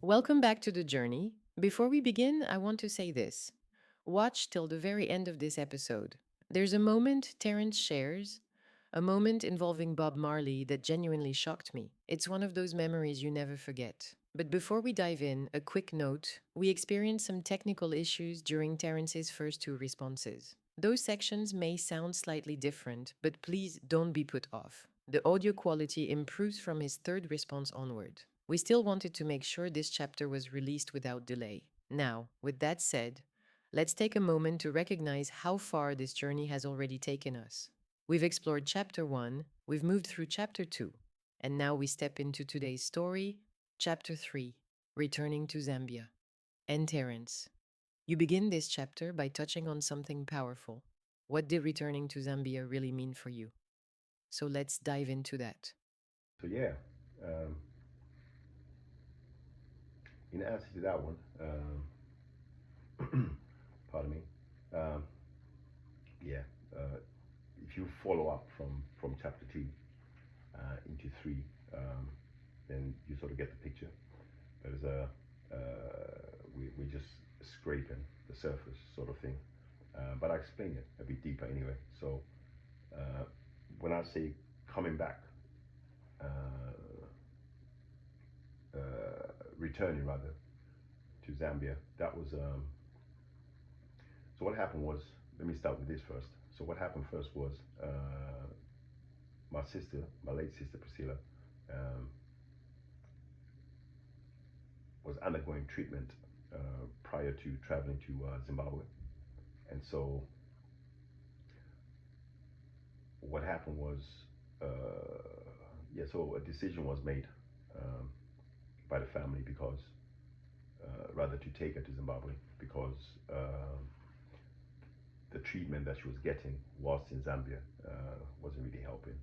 Welcome back to the journey. Before we begin, I want to say this. Watch till the very end of this episode. There's a moment Terence shares, a moment involving Bob Marley that genuinely shocked me. It's one of those memories you never forget. But before we dive in, a quick note. We experienced some technical issues during Terence's first two responses. Those sections may sound slightly different, but please don't be put off. The audio quality improves from his third response onward. We still wanted to make sure this chapter was released without delay. Now, with that said, let's take a moment to recognize how far this journey has already taken us. We've explored chapter 1, we've moved through chapter 2, and now we step into today's story, chapter 3, Returning to Zambia. And Terence, you begin this chapter by touching on something powerful. What did returning to Zambia really mean for you? So let's dive into that. So yeah, um, in answer to that one, pardon me. Um, yeah, uh, if you follow up from chapter two into three, then you sort of get the picture. There's we're just scraping the surface sort of thing, but I explain it a bit deeper anyway. So uh, when I say coming back, uh, returning rather to Zambia, that was so what happened was, let me start with this first. So what happened first was my sister, my late sister Priscilla, um, was undergoing treatment prior to traveling to Zimbabwe. And so what happened was, yeah, so a decision was made um, by the family because, rather to take her to Zimbabwe because the treatment that she was getting whilst in Zambia wasn't really helping.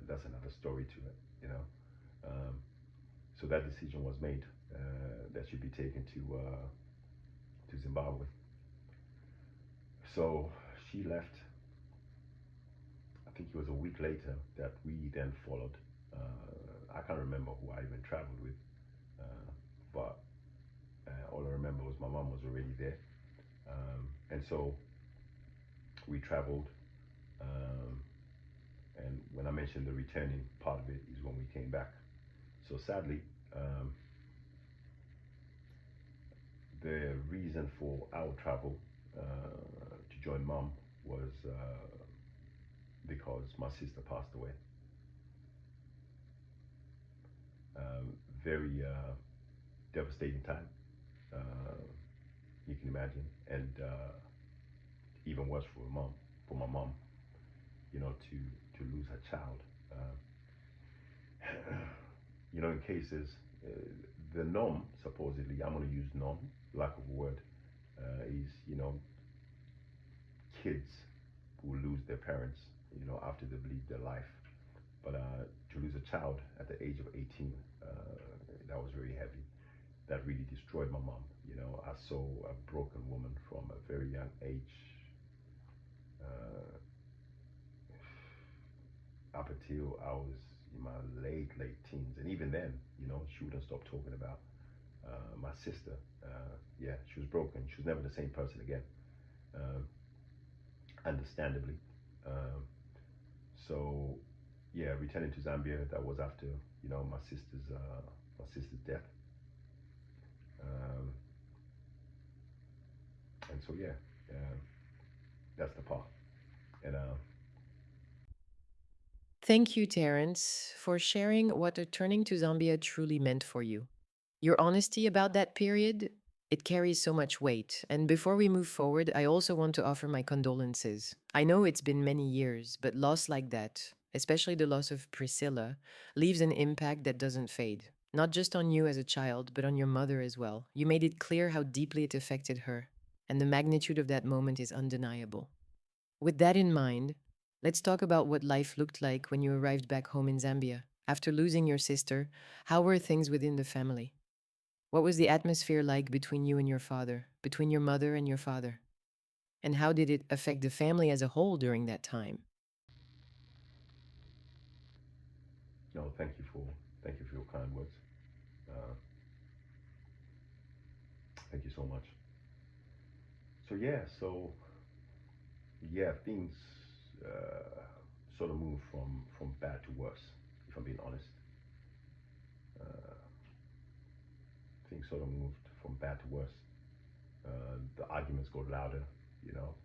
That's another story to it, you know. Um, so that decision was made that she'd be taken to Zimbabwe. So she left. I think it was a week later that we then followed. I can't remember who I even traveled with, but all I remember was my mom was already there, and so we traveled. Um, and when I mentioned the returning part of it is when we came back. So sadly, um, the reason for our travel to join mom was because my sister passed away. Very devastating time, uh, you can imagine, and even worse for my mom, you know, to lose her child. You know, in cases, uh, the norm, supposedly, I'm going to use norm, lack of a word, is, you know, kids who lose their parents, you know, after they've lived their life. But to lose a child at the age of 18, that was very heavy. That really destroyed my mom. You know, I saw a broken woman from a very young age, uh, up until I was in my late teens, and even then, you know, she wouldn't stop talking about my sister. Yeah, she was broken. She was never the same person again. Um, Understandably. Um, so yeah, returning to Zambia, that was after, you know, my sister's death. Um, and so yeah, uh, that's the part. And Thank you, Terence, for sharing what returning to Zambia truly meant for you. Your honesty about that period, it carries so much weight. And before we move forward, I also want to offer my condolences. I know it's been many years, but loss like that, especially the loss of Priscilla, leaves an impact that doesn't fade. Not just on you as a child, but on your mother as well. You made it clear how deeply it affected her, and the magnitude of that moment is undeniable. With that in mind, let's talk about what life looked like when you arrived back home in Zambia. After losing your sister, how were things within the family? What was the atmosphere like between you and your father, between your mother and your father? And how did it affect the family as a whole during that time? no, thank you for your kind words. Uh, Thank you so much. So things uh, sort of moved from bad to worse. If I'm being honest, uh, things sort of moved from bad to worse. The arguments got louder, you know,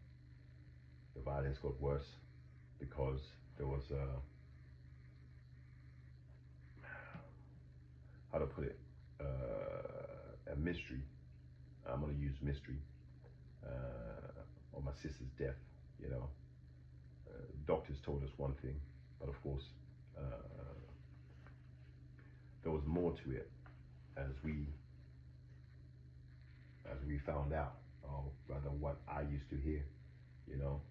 the violence got worse because there was how to put it, a mystery. I'm gonna use mystery on my sister's death. You know, doctors told us one thing, but of course, uh, there was more to it as we found out, or rather, what I used to hear. You know,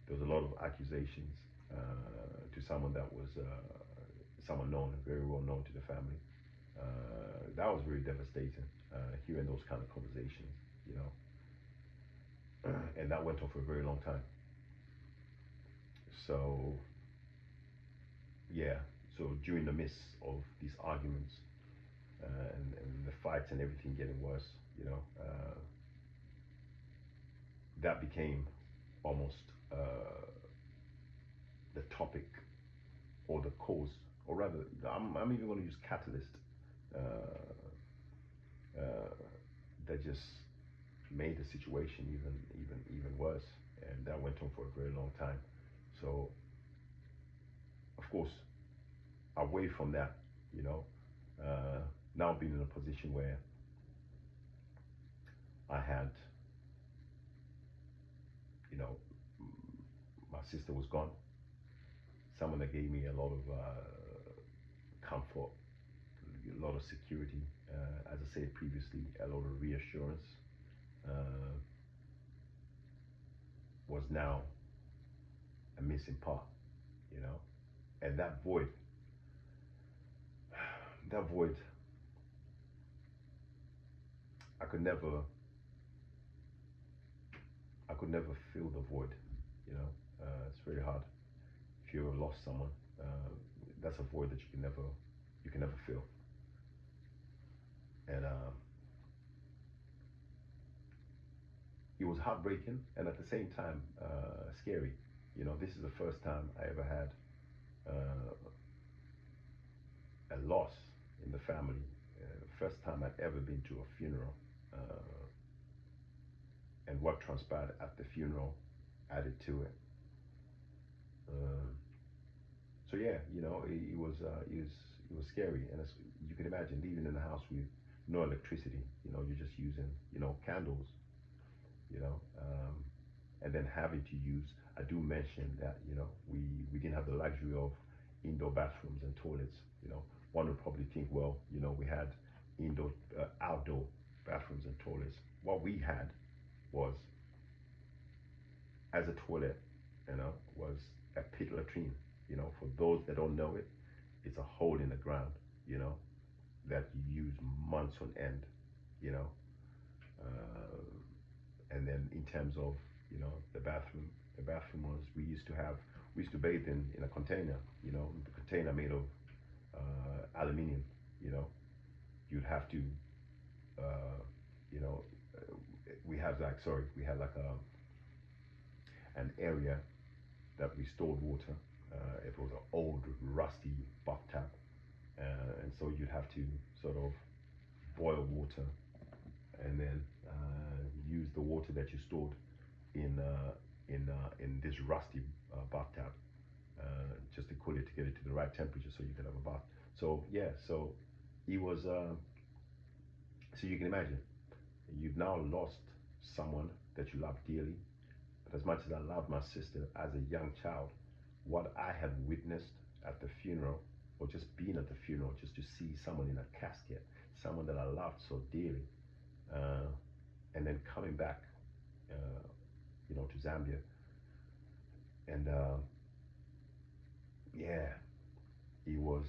there was a lot of accusations to someone that was someone known, very well known to the family. That was very devastating, hearing those kind of conversations. You know, and that went on for a very long time. So yeah, so during the midst of these arguments and the fights and everything getting worse, you know, that became almost the topic or the cause, or rather, I'm even going to use catalyst uh, uh, that just made the situation even worse, and that went on for a very long time. So, of course, away from that, you know, uh, now being in a position where I had, you know, my sister was gone, someone that gave me a lot of comfort, a lot of security, as I said previously, a lot of reassurance, uh, was now a missing part, you know, and that void, I could never, I could never fill the void, you know. It's very hard if you ever lost someone. Uh, that's a void that you can never fill, and it was heartbreaking and at the same time scary. You know, this is the first time I ever had uh, a loss in the family. First time I'd ever been to a funeral, uh, and what transpired at the funeral added to it. Um, so yeah, you know, it was scary, and you can imagine living in a house with no electricity. You know, you're just using candles. You know, and then having to use. I do mention that we didn't have the luxury of indoor bathrooms and toilets. You know, one would probably think, well, we had outdoor bathrooms and toilets. What we had was, as a toilet, was a pit latrine. You know, for those that don't know it, it's a hole in the ground. You know, that you use months on end. You know, uh, and then in terms of the bathroom was, we used to bathe in a container. You know, the container made of aluminium. You know, you'd have to uh, you know we had like an area that we stored water. It was an old rusty bathtub, and so you'd have to sort of boil water and then use the water that you stored in in this rusty bathtub, just to cool it, to get it to the right temperature so you can have a bath. So yeah, so it was. So you can imagine, you've now lost someone that you love dearly. But as much as I loved my sister as a young child, what I had witnessed at the funeral, or just being at the funeral, just to see someone in a casket, someone that I loved so dearly, uh, and then coming back, uh, to Zambia, and yeah, it was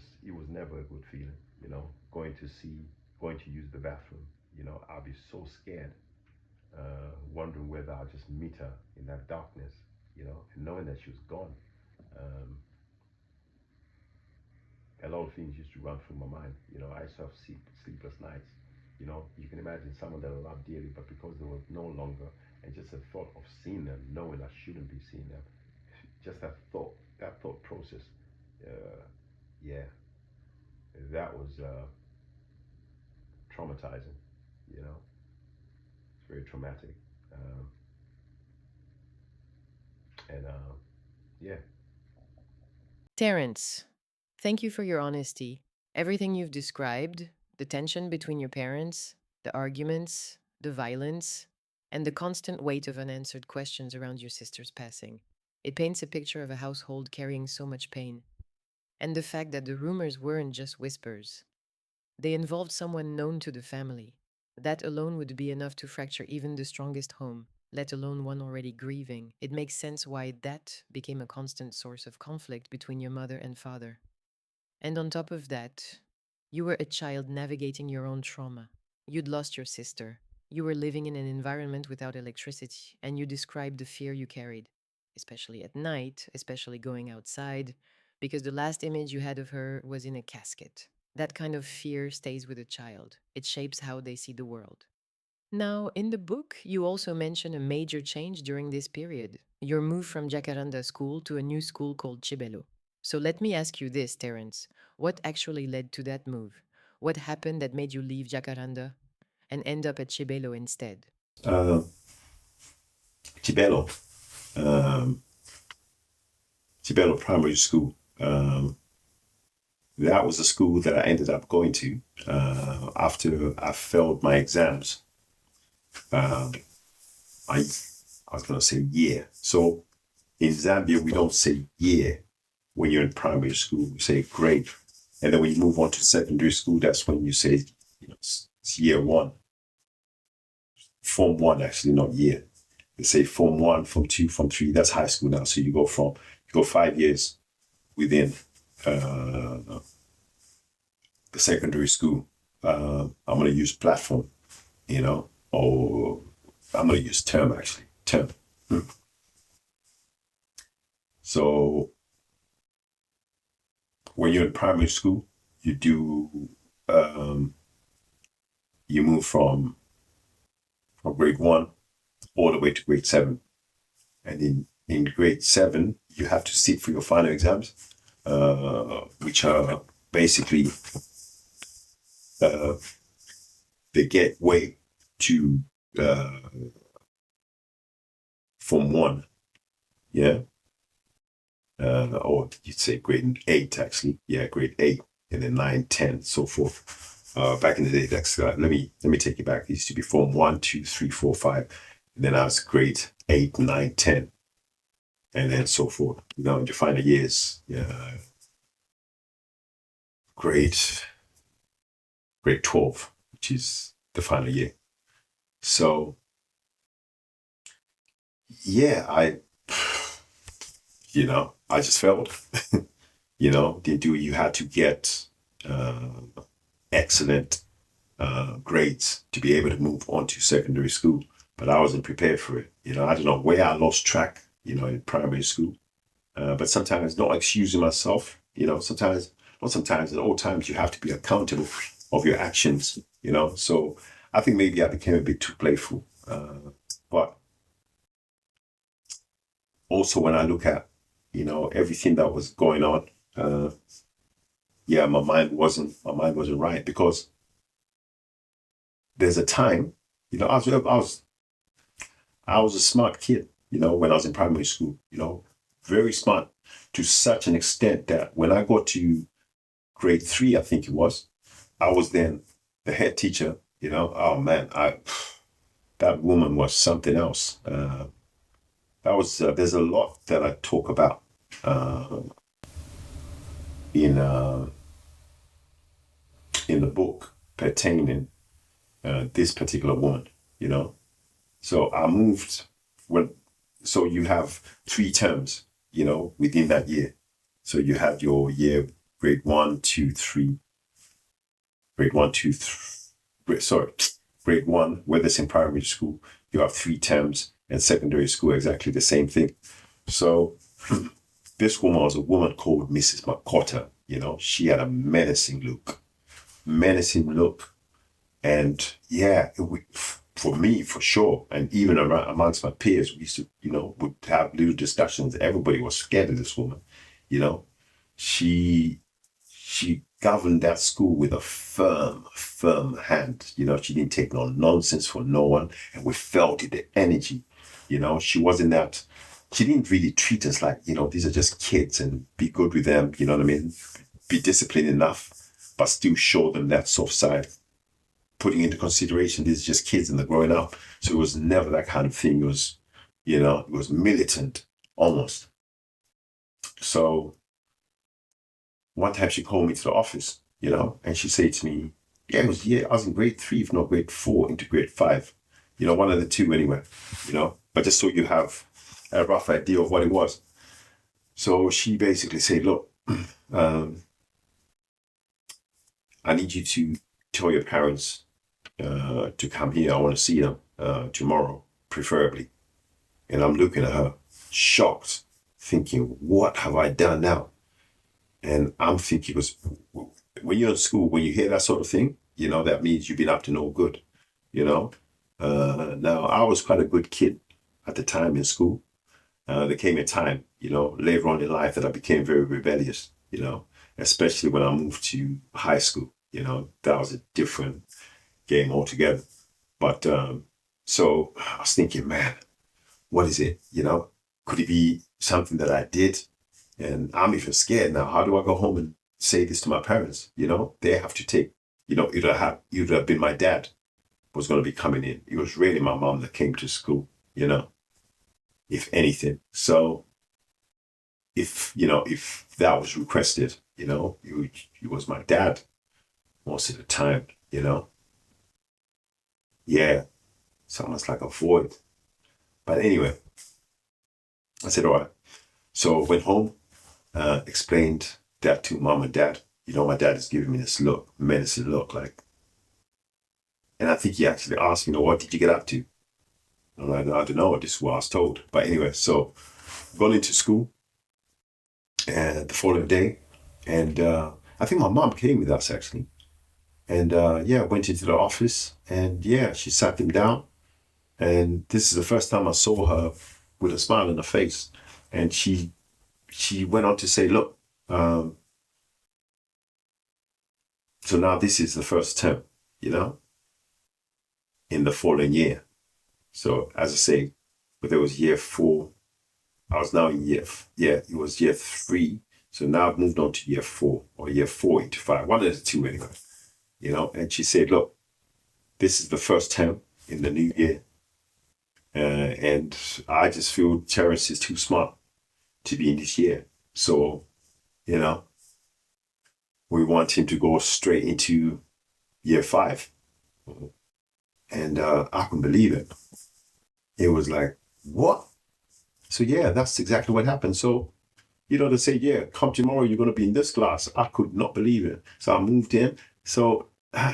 never a good feeling. You know, going to use the bathroom. You know, I'll be so scared, wondering whether I'll just meet her in that darkness. You know, and knowing that she was gone. Um, a lot of things used to run through my mind. You know, I used to have sleepless nights. You can imagine someone that I love dearly, but because they were no longer, and just the thought of seeing them, knowing I shouldn't be seeing them, just that thought process, uh, yeah, that was traumatizing. It's very traumatic, um, and yeah. Terence, thank you for your honesty. Everything you've described, the tension between your parents, the arguments, the violence, and the constant weight of unanswered questions around your sister's passing. It paints a picture of a household carrying so much pain. And the fact that the rumors weren't just whispers, they involved someone known to the family. That alone would be enough to fracture even the strongest home, let alone one already grieving. It makes sense why that became a constant source of conflict between your mother and father. And on top of that, you were a child navigating your own trauma. You'd lost your sister. You were living in an environment without electricity, and you described the fear you carried, especially at night, especially going outside, because the last image you had of her was in a casket. That kind of fear stays with a child. It shapes how they see the world. Now, in the book, you also mention a major change during this period your move from Jacaranda school to a new school called Chibelo. So let me ask you this, Terence. What actually led to that move? What happened that made you leave Jacaranda and end up at Chibelo instead? Uh, Chibelo, um, Chibelo Primary School. That was the school that I ended up going to after I failed my exams. Um, I I was going to say year. So in Zambia, we don't say year when you're in primary school. We say grade, and then when you move on to secondary school, that's when you say it's year one, form one. Actually, not year. They say form one, form two, form three. That's high school now. So you go 5 years within uh, the secondary school. I'm going to use platform, or I'm going to use term actually. Term. Hmm. So when you're in primary school, you do um, you move from grade one all the way to grade seven, and in grade seven you have to sit for your final exams, which are basically uh, the gateway to uh, form one, yeah, or you'd say grade eight actually, yeah, grade eight, and then nine, 10, so forth. Back in the day, that's let me take it back. It used to be form one, two, three, four, five, and then I was grade eight, nine, 10, and then so forth. In your final years, yeah, grade grade 12, which is the final year. So yeah, I just failed. You had to get uh, excellent grades to be able to move on to secondary school. But I wasn't prepared for it. I don't know where I lost track, in primary school. But sometimes not excusing myself, sometimes, not sometimes, at all times, you have to be accountable of your actions, So I think maybe I became a bit too playful. But also when I look at, everything that was going on, yeah, my mind wasn't right because there's a time, I was a smart kid, when I was in primary school, very smart to such an extent that when I got to grade three, I think it was, I was then the head teacher, oh man, that woman was something else. There's a lot that I talk about uh, in in the book pertaining this particular woman, you know. So I moved when. So you have 3 terms, within that year. So you have your year grade one, two, three, grade one, two, three. Sorry, grade one. Whether it's in primary school, you have 3 terms, and secondary school exactly the same thing. So this woman was a woman called Mrs. McCotter. She had a menacing look, And yeah, for me, for sure, and even amongst my peers, we used to, would have little discussions. Everybody was scared of this woman. You know, she she governed that school with a firm hand. She didn't take no nonsense from no one, and we felt it, the energy. She wasn't that. She didn't really treat us like, these are just kids and be good with them. You know what I mean? Be disciplined enough, but still show them that soft side, putting into consideration these are just kids and they're growing up. So it was never that kind of thing. It was militant almost. So one time she called me to the office, and she said to me, yeah, I was in grade 3, if not grade 4, into grade 5. One of the two anyway, but just so you have a rough idea of what it was. So she basically said, look, I need you to tell your parents to come here. I want to see them tomorrow, preferably. And I'm looking at her, shocked, thinking, what have I done now? And I'm thinking, because when you're in school, when you hear that sort of thing, that means you've been up to no good, Now, I was quite a good kid at the time in school. There came a time, later on in life that I became very rebellious, especially when I moved to high school. That was a different game altogether. But so I was thinking, man, what is it? Could it be something that I did? And I'm even scared now. How do I go home and say this to my parents? They have to take, it would have been my dad was going to be coming in. It was really my mom that came to school, if anything. So if that was requested, it was my dad most of the time, Yeah, it's almost like a void. But anyway, I said, all right. So I went home, explained that to mom and dad. My dad is giving me this look, menacing look, like, and I think he actually asked me, what did you get up to? I'm like, I don't know, this is what I was told. But anyway, so gone into school and the following day, and I think my mom came with us actually. And went into the office, and she sat him down. And this is the first time I saw her with a smile on her face. And she went on to say, look, so now this is the first term, in the following year. So as I say, but there was year 4. I was now in it was year 3. So now I've moved on to year 4, or year 4 into 5, one of the two anyway. And she said, look, this is the first term in the new year. And I just feel Terrence is too smart to be in this year. So, we want him to go straight into year 5. And I couldn't believe it. It was like, what? So, that's exactly what happened. So, they say, come tomorrow, you're going to be in this class. I could not believe it. So I moved in. So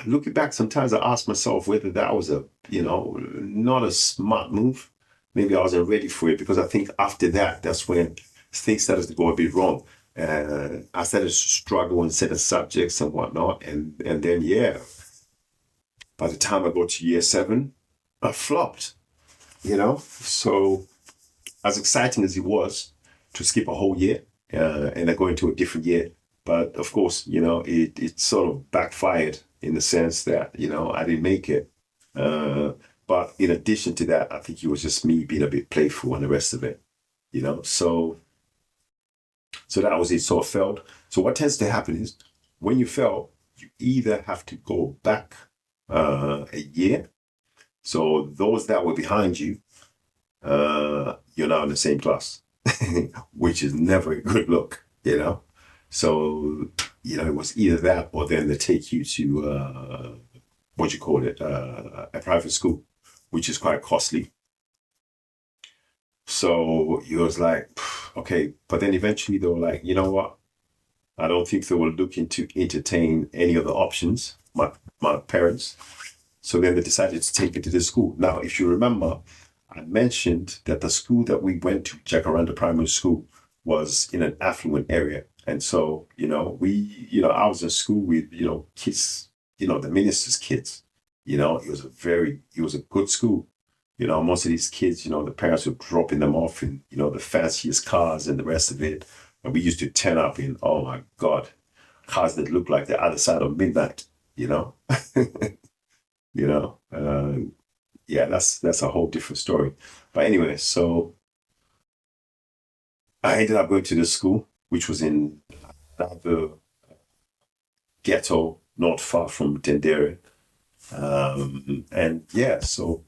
looking back, sometimes I ask myself whether that was not a smart move. Maybe I wasn't ready for it, because I think after that, that's when things started to go a bit wrong. I started to struggle in certain subjects and whatnot. And then, by the time I got to year 7, I flopped, So as exciting as it was to skip a whole year and then go into a different year, but of course, it sort of backfired in the sense that, I didn't make it. But in addition to that, I think it was just me being a bit playful and the rest of it, So that was it. So I failed. So what tends to happen is when you fail, you either have to go back a year. So those that were behind you, you're now in the same class, which is never a good look, So, it was either that or then they take you to, a private school, which is quite costly. So it was like, okay. But then eventually they were like, you know what? I don't think they were looking to entertain any other options, my parents. So then they decided to take it to the school. Now, if you remember, I mentioned that the school that we went to, Jacaranda Primary School, was in an affluent area. And so, I was in school with, kids, the minister's kids. It was a good school. Most of these kids, the parents were dropping them off in, the fanciest cars and the rest of it. And we used to turn up in, oh my God, cars that looked like the other side of midnight, you know? you know, uh, yeah, that's a whole different story. But anyway, so I ended up going to this school, which was in the ghetto, not far from Tendere. And yeah, so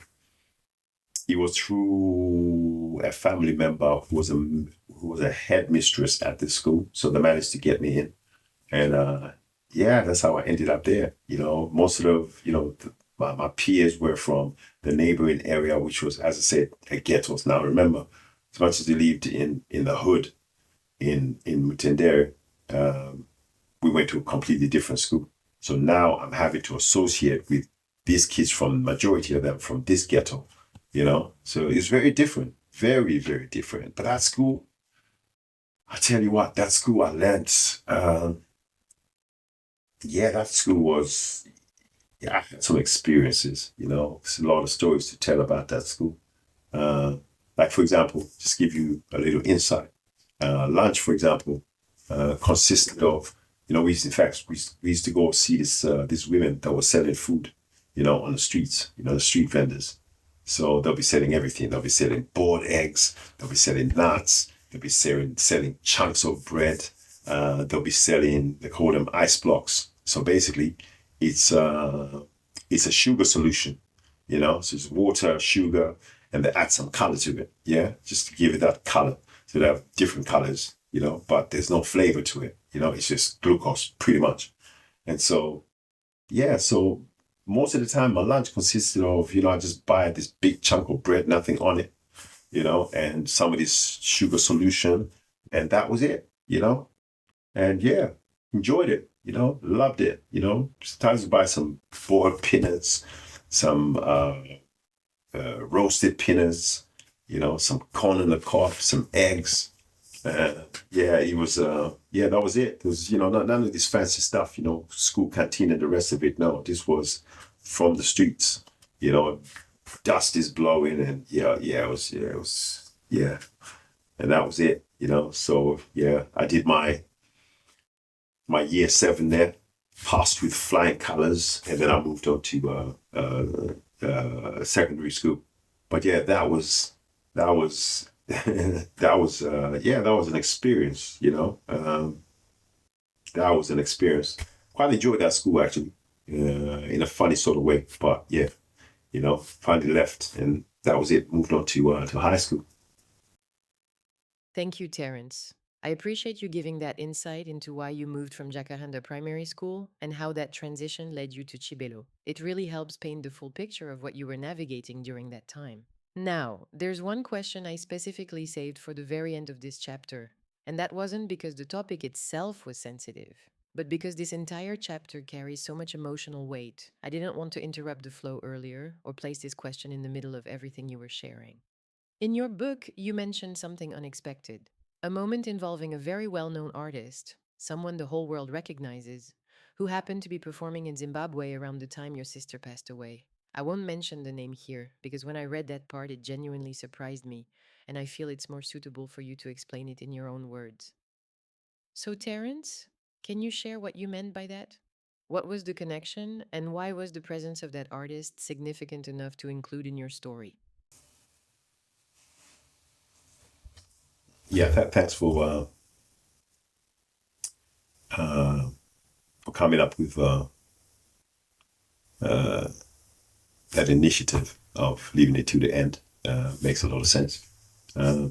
it was through a family member who was a headmistress at the school. So they managed to get me in, and yeah, that's how I ended up there. Most of my peers were from the neighboring area, which was, as I said, a ghetto. Now remember, as much as they lived in the hood in Mutendere, um, we went to a completely different school. So now I'm having to associate with these kids from majority of them from this ghetto. So it's very different, very, very different. But that school, I tell you what, that school I learned, yeah, that school was, yeah, I had some experiences. There's a lot of stories to tell about that school. Uh, like, for example, just give you a little insight. Lunch, for example, consisted of, we used to go see these women that were selling food, on the streets, the street vendors. So they'll be selling everything. They'll be selling boiled eggs. They'll be selling nuts. They'll be selling chunks of bread. They'll be selling, they call them ice blocks. So basically, it's uh, it's a sugar solution, So it's water, sugar, and they add some color to it. Yeah, just to give it that color. So they have different colors, but there's no flavor to it. It's just glucose, pretty much. And so, yeah, so most of the time my lunch consisted of, I just buy this big chunk of bread, nothing on it, and some of this sugar solution, and that was it. And yeah, enjoyed it, loved it. Sometimes buy some boiled peanuts, some roasted peanuts, some corn on the cob, some eggs. Yeah, it was, yeah, that was it. It was, none of this fancy stuff, school canteen and the rest of it. No, this was from the streets, you know, dust is blowing and yeah. And that was it. So yeah, I did my year 7 there, passed with flying colors, and then I moved on to secondary school. But yeah, that was that was an experience. That was an experience. Quite enjoyed that school actually, in a funny sort of way. But yeah, finally left, and that was it. Moved on to high school. Thank you, Terence. I appreciate you giving that insight into why you moved from Jacaranda Primary School and how that transition led you to Chibelo. It really helps paint the full picture of what you were navigating during that time. Now, there's one question I specifically saved for the very end of this chapter, and that wasn't because the topic itself was sensitive, but because this entire chapter carries so much emotional weight. I didn't want to interrupt the flow earlier or place this question in the middle of everything you were sharing. In your book, you mentioned something unexpected, a moment involving a very well known artist, someone the whole world recognizes, who happened to be performing in Zimbabwe around the time your sister passed away. I won't mention the name here because when I read that part, it genuinely surprised me, and I feel it's more suitable for you to explain it in your own words. So, Terence, can you share what you meant by that? What was the connection, and why was the presence of that artist significant enough to include in your story? Yeah, thanks for coming up with that initiative of leaving it to the end. Makes a lot of sense. Uh,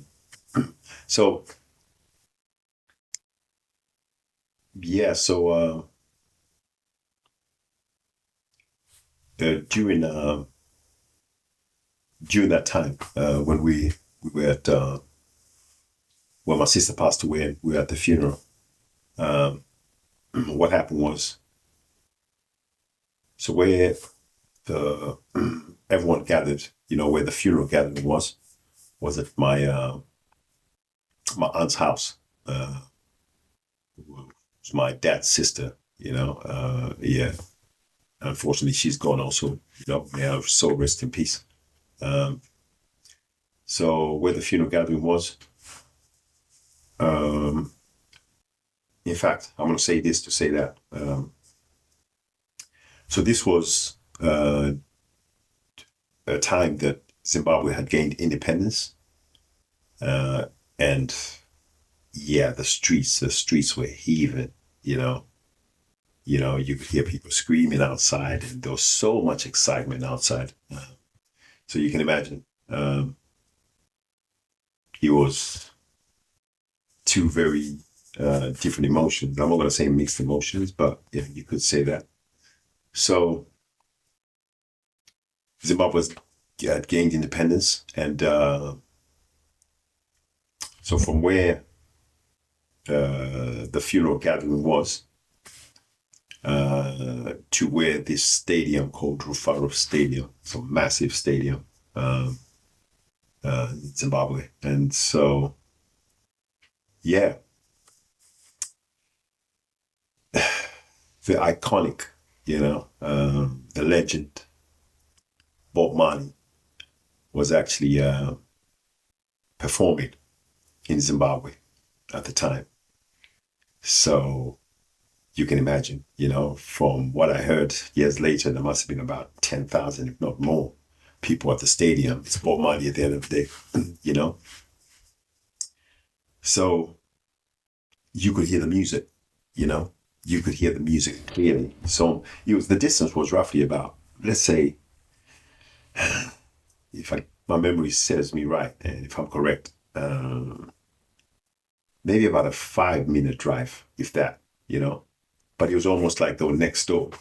so yeah, so during that time when we were at when my sister passed away and we were at the funeral, um, what happened was, so where the everyone gathered, where the funeral gathering was at my aunt's house. It was my dad's sister. Yeah, Unfortunately, she's gone also. May her soul rest in peace. Um, so where the funeral gathering was, um, in fact, I'm going to say this to say that. So this was a time that Zimbabwe had gained independence, and yeah, the streets were heaving. You could hear people screaming outside, and there was so much excitement outside. So you can imagine, it was two very different emotions. I'm not going to say mixed emotions, but yeah, you could say that. So Zimbabwe had gained independence, and so from where the funeral gathering was to where this stadium called Rufaro Stadium, it's a massive stadium in Zimbabwe, and so yeah, the iconic, the legend Bob Marley was actually performing in Zimbabwe at the time. So you can imagine, from what I heard years later, there must have been about 10,000, if not more, people at the stadium. It's Bob Marley at the end of the day. So you could hear the music, you could hear the music clearly. So the distance was roughly about, let's say, if my memory serves me right, and if I'm correct, maybe about a 5-minute drive, if that, But it was almost like they were next door.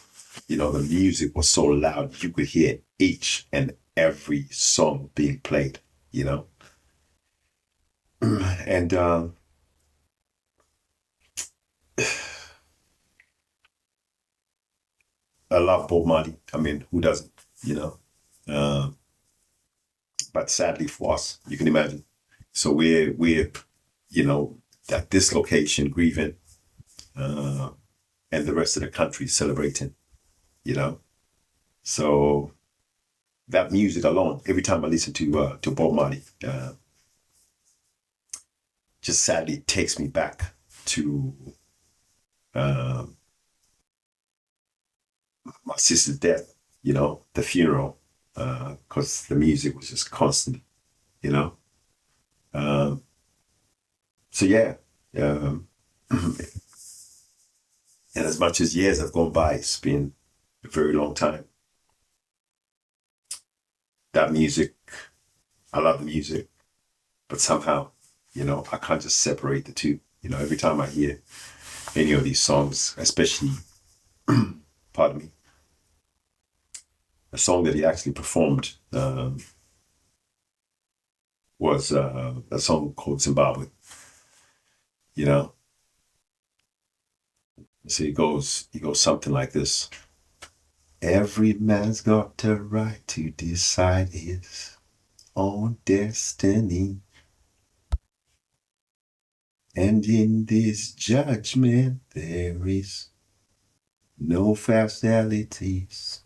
The music was so loud you could hear each and every song being played, And I love Bob Marley. I mean, who doesn't, you know? Um, but sadly for us, you can imagine. So we're at this location grieving, uh, and the rest of the country celebrating. You know, so that music alone, every time I listen to Bob Marley, just sadly takes me back to uh, my sister's death. The funeral, because the music was just constant. You know, um, so yeah. Um, And as much as years have gone by, it's been a very long time. That music, I love the music, but somehow, I can't just separate the two. Every time I hear any of these songs, especially, pardon me, a song that he actually performed was a song called Zimbabwe. You know, so he goes something like this. Every man's got the right to decide his own destiny. And in this judgment there is no fatalities.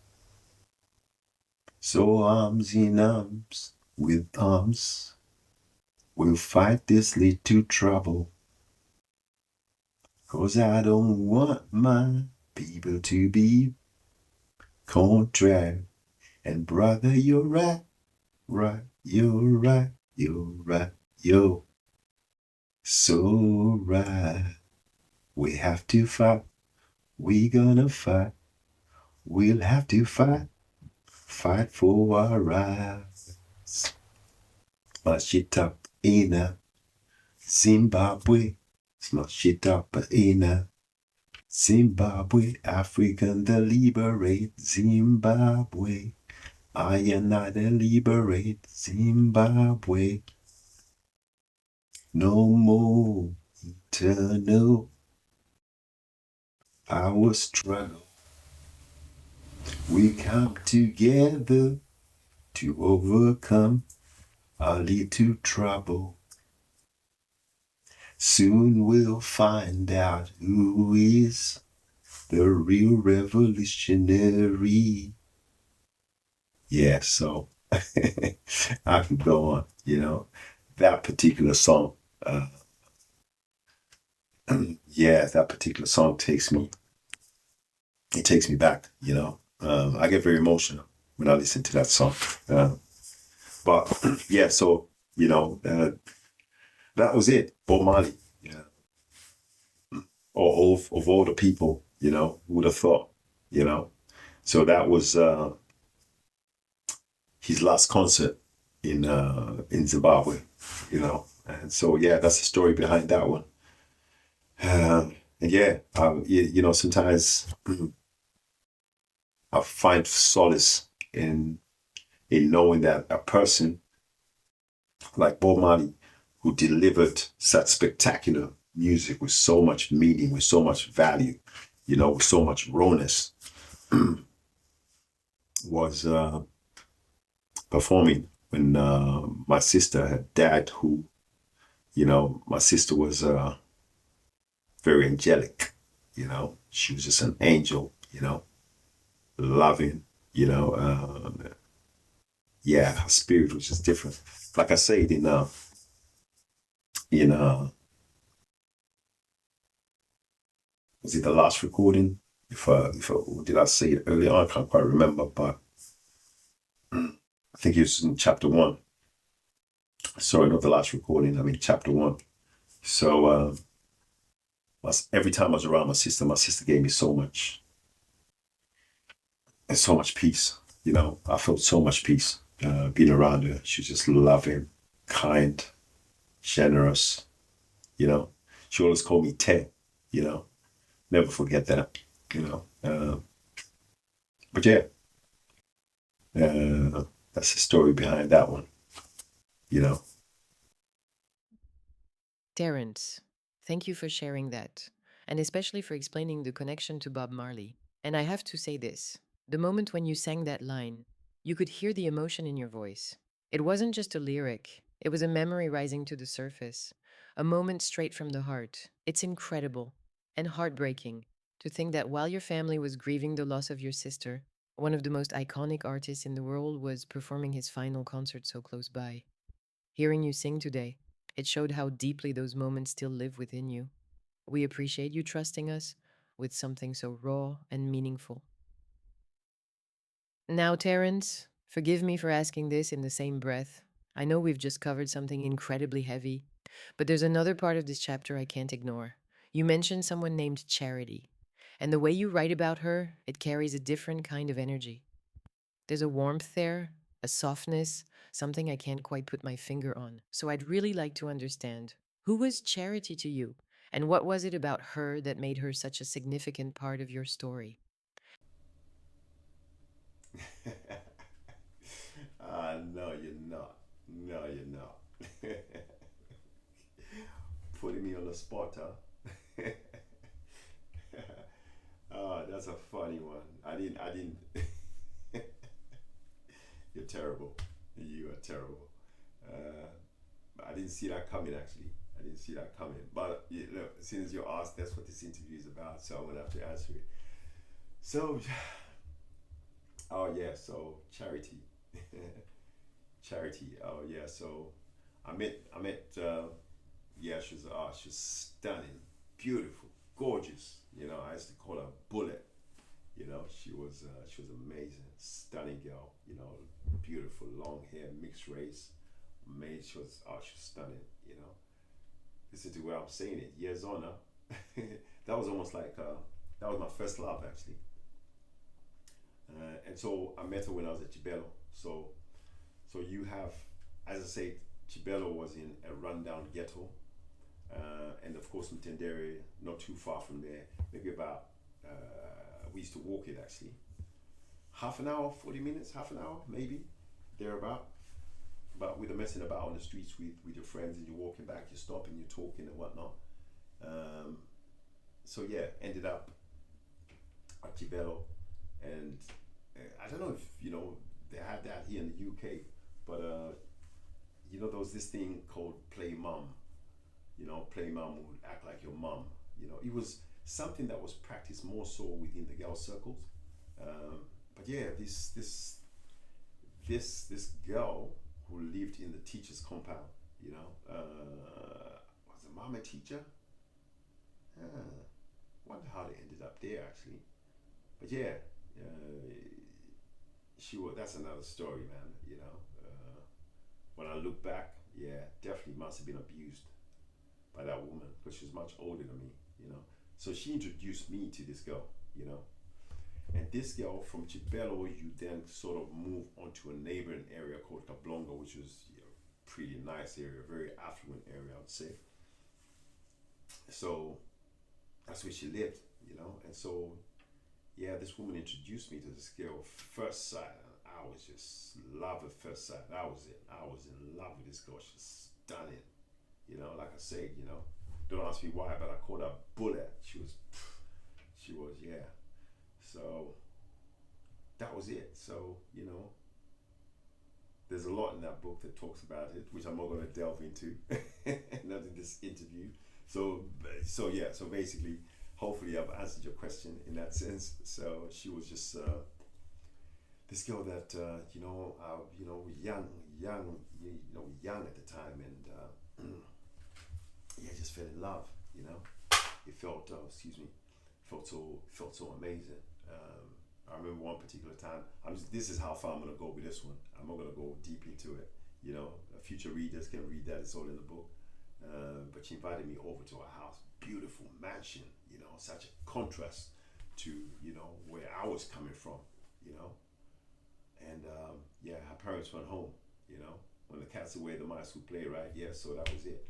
So arms in arms with arms, we'll fight this little trouble. 'Cause I don't want my people to be contrary. And brother, you're right, you're right, you're right, yo. So right, we have to fight, we gonna fight, we'll have to fight for our rights. Smash it up in a Zimbabwe, smash it up in a Zimbabwe, African the liberate Zimbabwe. I and I the liberate Zimbabwe. No more eternal power struggle. We come together to overcome our little trouble. Soon we'll find out who is the real revolutionary. Yeah, so I could go on, that particular song. Uh, yeah, that particular song it takes me back, I get very emotional when I listen to that song. But yeah, so, that was it, Bob Marley. Yeah. Or of all the people, who would have thought, you know? So that was his last concert in Zimbabwe, And so yeah, that's the story behind that one. And yeah, sometimes I find solace in knowing that a person like Bob Marley, who delivered such spectacular music with so much meaning, with so much value, with so much rawness, was performing when my sister had dad, who, my sister was very angelic, she was just an angel, loving, yeah, her spirit was just different. Like I said in was it the last recording? If I did I say it earlier? I can't quite remember, but I think it was in chapter one. Sorry, not the last recording. I mean chapter one. So every time I was around my sister gave me so much peace. I felt so much peace being around her. She was just loving, kind, generous. You know, she always called me Ted. You know, never forget that. But yeah, that's the story behind that one. You know. Terence, thank you for sharing that, and especially for explaining the connection to Bob Marley. And I have to say this, the moment when you sang that line, you could hear the emotion in your voice. It wasn't just a lyric, it was a memory rising to the surface, a moment straight from the heart. It's incredible and heartbreaking to think that while your family was grieving the loss of your sister, one of the most iconic artists in the world was performing his final concert so close by. Hearing you sing today, it showed how deeply those moments still live within you. We appreciate you trusting us with something so raw and meaningful. Now, Terence, forgive me for asking this in the same breath. I know we've just covered something incredibly heavy, but there's another part of this chapter I can't ignore. You mentioned someone named Charity, and the way you write about her, it carries a different kind of energy. There's a warmth there, a softness, something I can't quite put my finger on. So I'd really like to understand, who was Charity to you? And what was it about her that made her such a significant part of your story? No, you're not. No, you're not. Putting me on the spot, huh? Oh, that's a funny one. I didn't. You're terrible. You are terrible. Uh, I didn't see that coming, actually. I didn't see that coming. But look, since you asked, that's what this interview is about, so I'm gonna have to answer it. So, oh yeah, so charity, charity. Oh yeah, so I met. Yeah, she was stunning, beautiful, gorgeous. I used to call her Bullet. She was amazing, stunning girl. Beautiful, long hair, mixed race. Made she was stunning. Listen to where I'm saying it. Years on, huh? That was almost like that was my first love actually. And so I met her when I was at Chibelo. So you have, as I say, Chibelo was in a rundown ghetto, and of course Mtendere, not too far from there, maybe about we used to walk it actually, half an hour, 40 minutes, half an hour maybe, thereabout. But with the messing about on the streets with your friends and you're walking back, you're stopping, you're talking and whatnot. Um, so yeah, ended up at Chibelo, and I don't know if they have that here in the UK, but there was this thing called play mom. Play mom would act like your mom. It was something that was practiced more so within the girl circles. But yeah, this girl who lived in the teacher's compound, you know, was the mom a teacher? Uh, Wonder how they ended up there actually. But yeah, uh, she was. That's another story, man. When I look back, yeah, definitely must have been abused by that woman because she was much older than me. You know, so she introduced me to this girl. You know, and this girl from Chibelo, you then sort of move onto a neighboring area called Kablonga, which was pretty nice area, very affluent area, I would say. So that's where she lived, you know. And so, yeah, this woman introduced me to this girl first sight. I was just love at first sight. That was it. I was in love with this girl. She's stunning, you know. Like I said, you know, don't ask me why, but I called her bullet. She was, yeah. So that was it. So there's a lot in that book that talks about it, which I'm not going to delve into, not in this interview. So yeah. So basically, hopefully, I've answered your question in that sense. So she was just this girl that young at the time, and yeah, just fell in love. You know, it felt felt so amazing. I remember one particular time. This is how far I'm gonna go with this one. I'm not gonna go deep into it. You know, future readers can read that. It's all in the book. But she invited me over to her house. Beautiful mansion. You know, such a contrast to where I was coming from. You know, and yeah, her parents went home. You know, when the cat's away, the mice will play. Right? Yeah. So that was it.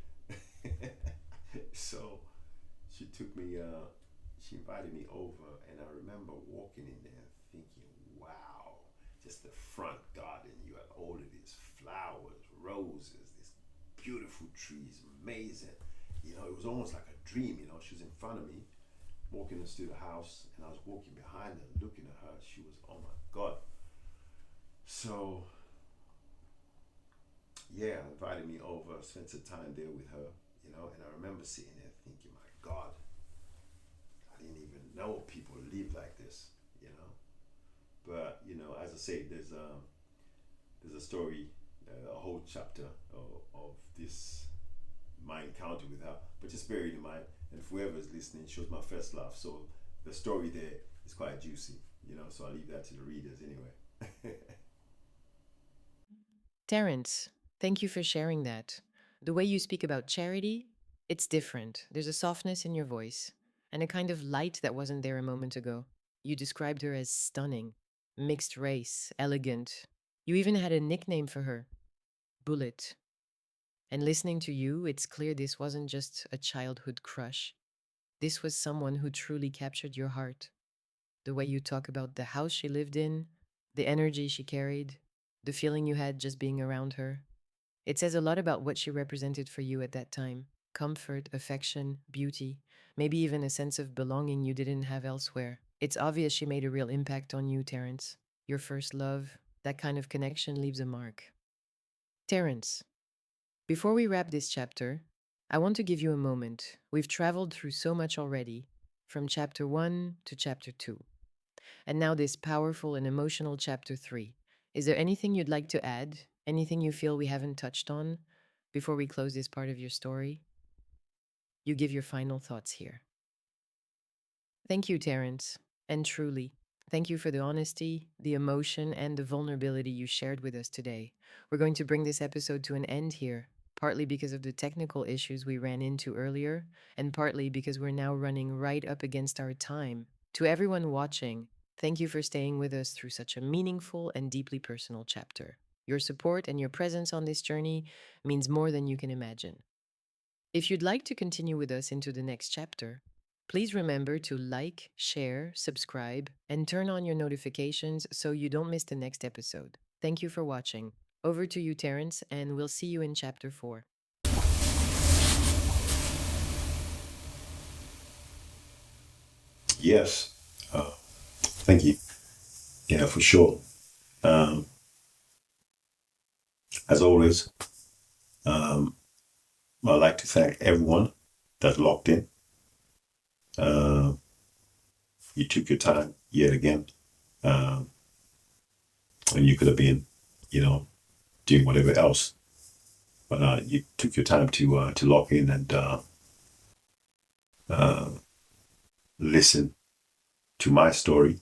So she took me. She invited me over, and I remember walking in there thinking, wow, just the front garden. You had all of these flowers, roses, these beautiful trees, amazing. You know, it was almost like a dream. You know, she was in front of me, walking us through the house, and I was walking behind her, looking at her. She was, oh my God. So, yeah, invited me over, spent some time there with her, and I remember sitting there thinking, my God, I didn't even know people live like this, you know. But as I say, there's a story, a whole chapter of this my encounter with her. But just bear it in mind, and if whoever is listening, she was my first love. So the story there is quite juicy, So I'll leave that to the readers anyway. Terence, thank you for sharing that. The way you speak about charity, it's different. There's a softness in your voice and a kind of light that wasn't there a moment ago. You described her as stunning, mixed race, elegant. You even had a nickname for her, Bullet. And listening to you, it's clear this wasn't just a childhood crush. This was someone who truly captured your heart. The way you talk about the house she lived in, the energy she carried, the feeling you had just being around her. It says a lot about what she represented for you at that time: comfort, affection, beauty, maybe even a sense of belonging you didn't have elsewhere. It's obvious she made a real impact on you, Terence. Your first love, that kind of connection leaves a mark. Terence, before we wrap this chapter, I want to give you a moment. We've traveled through so much already, from chapter 1 to chapter 2, and now this powerful and emotional chapter 3. Is there anything you'd like to add? Anything you feel we haven't touched on before we close this part of your story? You give your final thoughts here. Thank you, Terence. And truly, thank you for the honesty, the emotion, and the vulnerability you shared with us today. We're going to bring this episode to an end here, partly because of the technical issues we ran into earlier, and partly because we're now running right up against our time. To everyone watching, thank you for staying with us through such a meaningful and deeply personal chapter. Your support and your presence on this journey means more than you can imagine. If you'd like to continue with us into the next chapter, please remember to like, share, subscribe, and turn on your notifications so you don't miss the next episode. Thank you for watching. Over to you, Terence, and we'll see you in chapter 4. Yes, thank you. Yeah, for sure. Um, as always, I'd like to thank everyone that locked in. Uh, you took your time yet again, uh, and you could have been, you know, doing whatever else, but you took your time to log in and uh, listen to my story.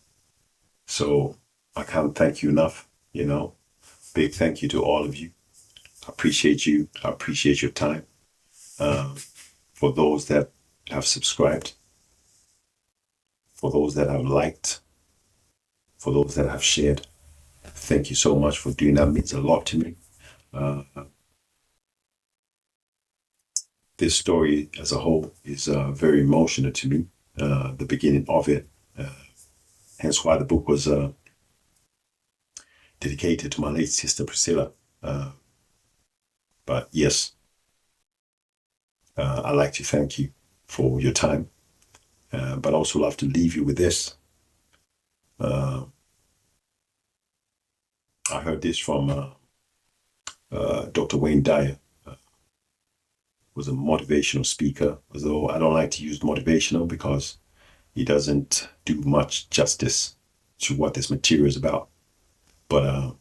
So I can't thank you enough. You know, big thank you to all of you. I appreciate you. I appreciate your time. Uh, for those that have subscribed, for those that have liked, for those that have shared, thank you so much for doing that. It means a lot to me. Uh, this story as a whole is very emotional to me. The beginning of it, uh, hence why the book was dedicated to my late sister Priscilla. Uh, but yes, I'd like to thank you for your time, but also love to leave you with this. Uh, I heard this from Dr. Wayne Dyer, was a motivational speaker, although I don't like to use motivational because he doesn't do much justice to what this material is about. But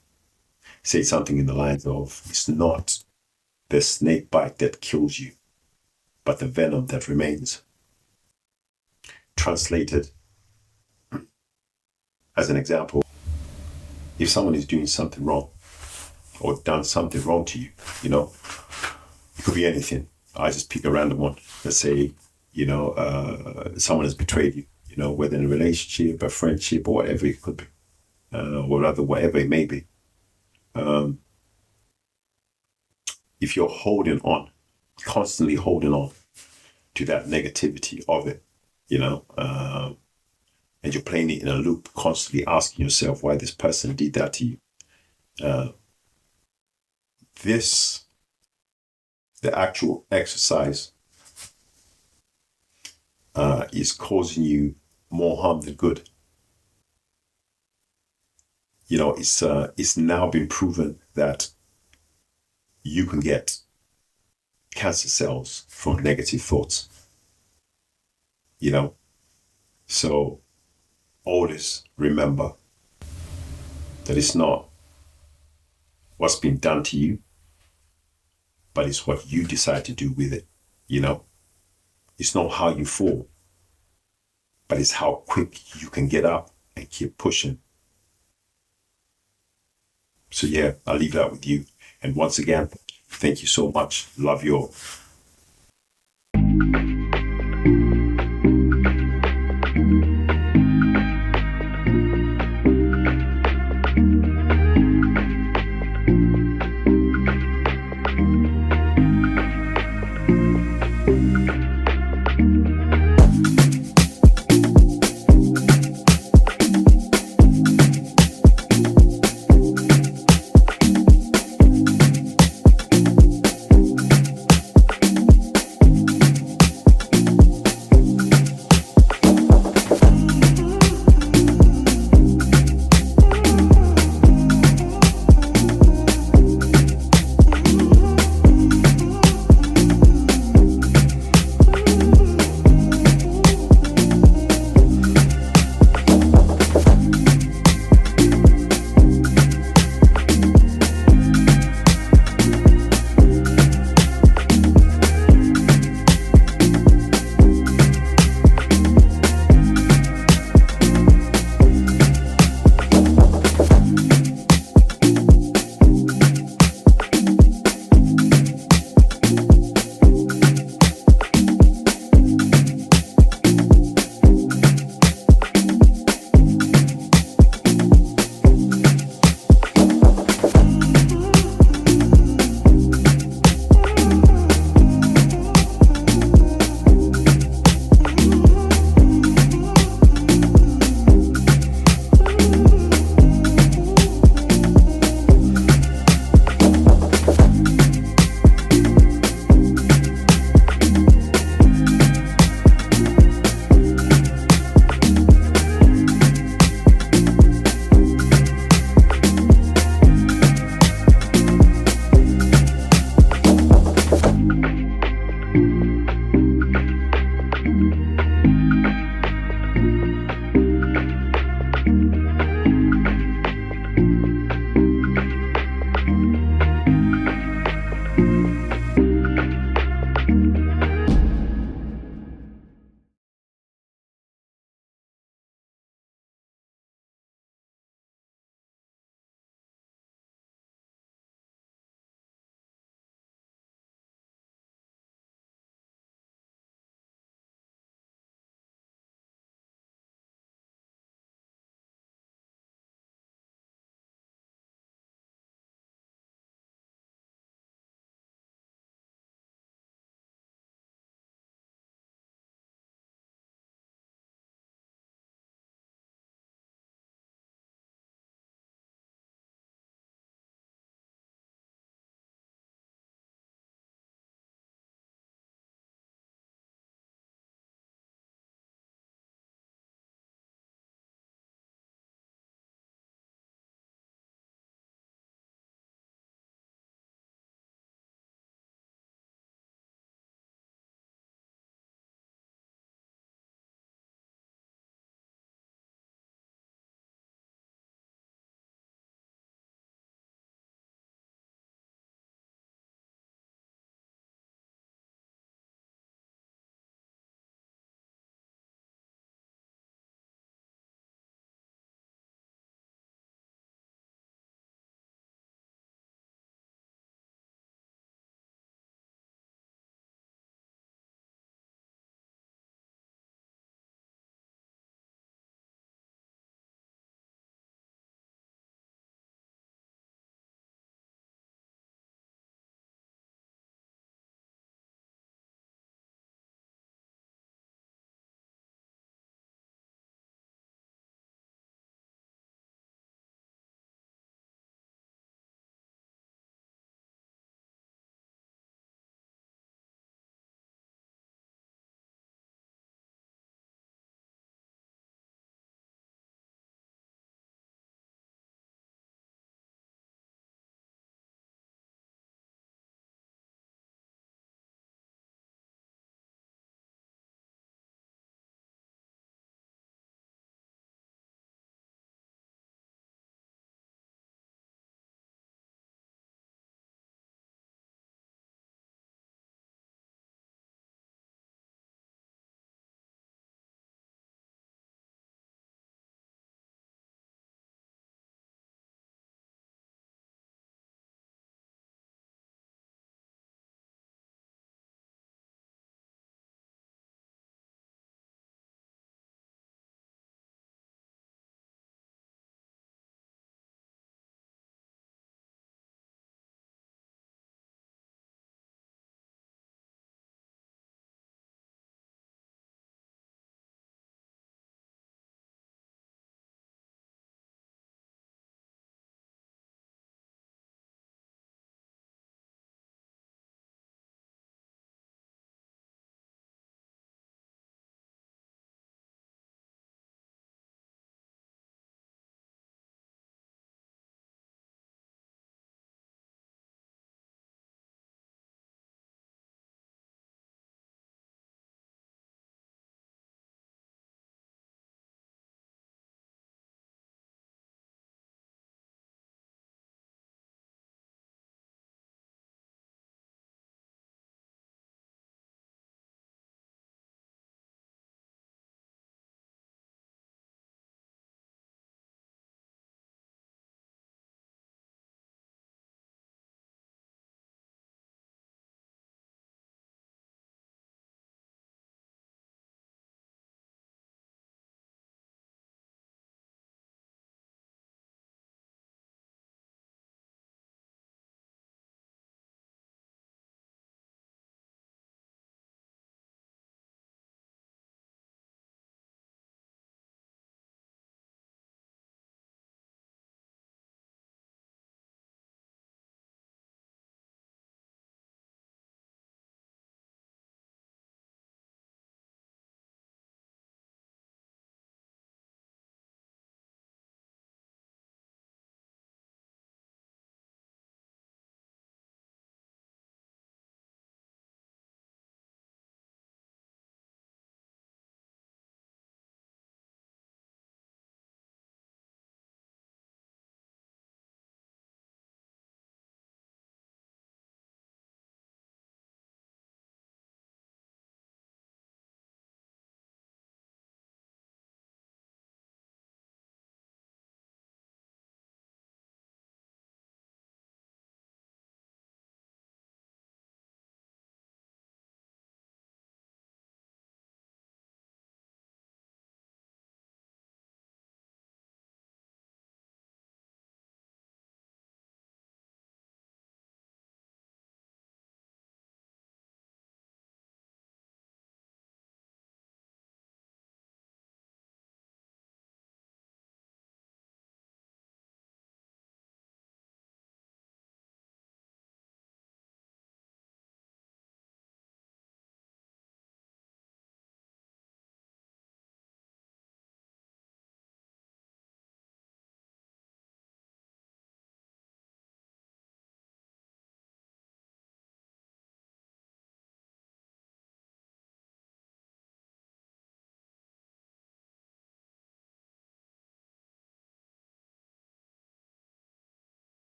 say something in the lines of, it's not the snake bite that kills you, but the venom that remains. Translated as an example, if someone is doing something wrong or done something wrong to you, you know, it could be anything. I just pick a random one. Let's say, you know, someone has betrayed you, you know, whether in a relationship, a friendship, or whatever it could be, or rather, whatever it may be. If you're holding on, constantly holding on to that negativity of it, you know, and you're playing it in a loop, constantly asking yourself why this person did that to you. Uh, this, the actual exercise, is causing you more harm than good. You know, it's now been proven that you can get cancer cells from negative thoughts. You know, so always remember that it's not what's been done to you, but it's what you decide to do with it. You know, it's not how you fall, but it's how quick you can get up and keep pushing. So yeah, I'll leave that with you. And once again, thank you so much. Love you all.